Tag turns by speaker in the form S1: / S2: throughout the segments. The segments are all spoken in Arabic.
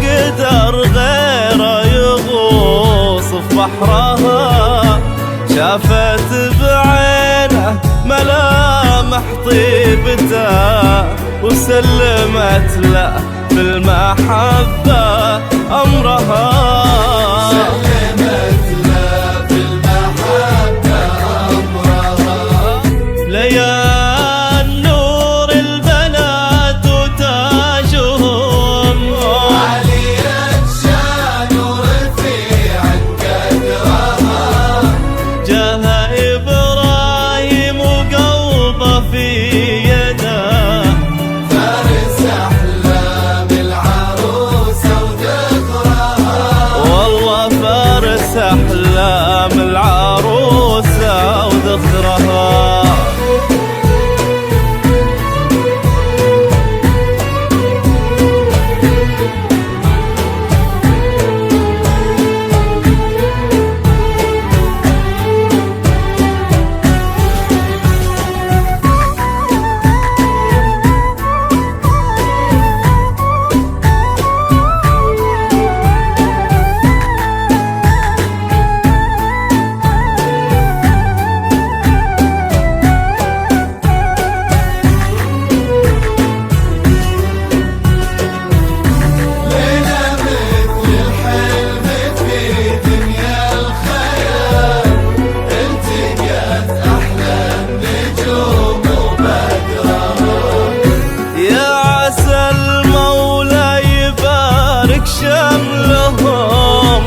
S1: قدر غيره يغوص في بحرها، شافت بعينه ملامح طيبته وسلمت له بالمحبة أمرها.
S2: سلمت له بالمحبة أمرها.
S1: ليال نور البنات وتاجهم،
S2: عالية شان ورفيع قدرها.
S1: جاها إبراهيم وقلبه في يده،
S2: فارس أحلام العروسة وذكرها.
S1: والله فارس أحلام العروسة وذخرها. شملهم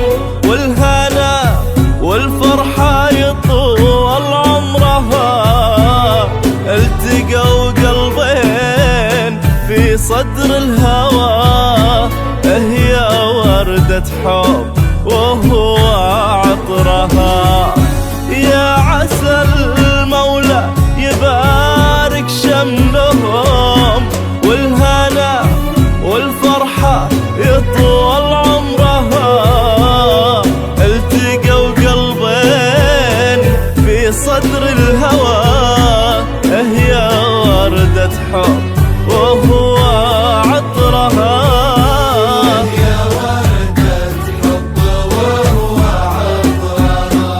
S1: والهنا والفرحة يطول عمرها، التقوا قلبين في صدر الهوى، هي وردة حب وهو عطرها. يا عسى المولى يبارك شملهم والهنا والفرحة يطول عمرها، التقوا قلبين في صدر الهوى، هي وردة حب وهو عطرها.
S2: هي وردة حب وهو عطرها.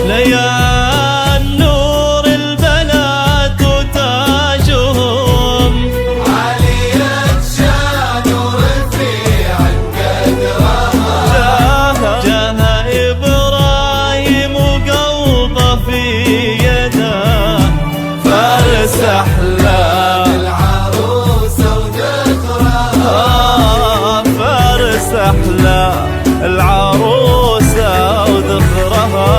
S1: ليال نور البنات وتاجهم،
S2: عالية شان ورفيع قدرها.
S1: جاها إبراهيم وقلبه في يده، فارس أحلام
S2: العروسة وذكرها.
S1: فارس أحلام العروسة وذخرها.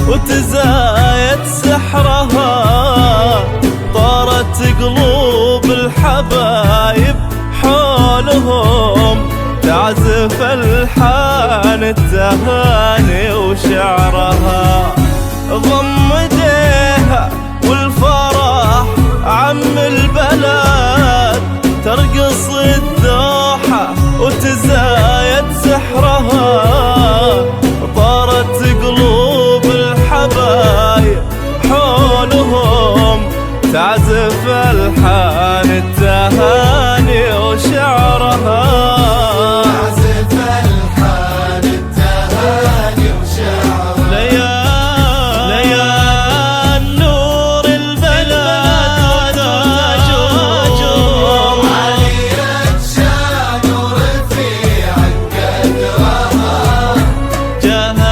S1: وتزايد سحرها، طارت قلوب الحبايب حولهم، تعزف الحان التهاني وشعرها. ضم ايديها والفرح عم البلد، ترقص الدوحة وتزايد سحرها، طارت قلوب الحبايب حولهم، تعزف الحان التهاني وشعرها.
S2: تعزف الحان التهاني وشعرها.
S1: ليال نور البلاد وتاجهم،
S2: عالية شان ورفيع قدرها.
S1: جاها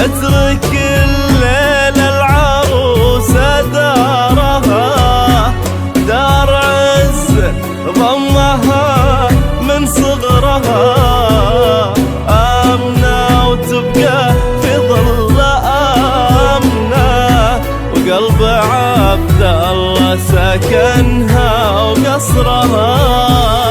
S1: اترك الليل العروسة دارها، دار عز ضمها من صغرها، آمنة وتبقى في ظل آمنة، وقلب عبد الله سكنها وقصرها.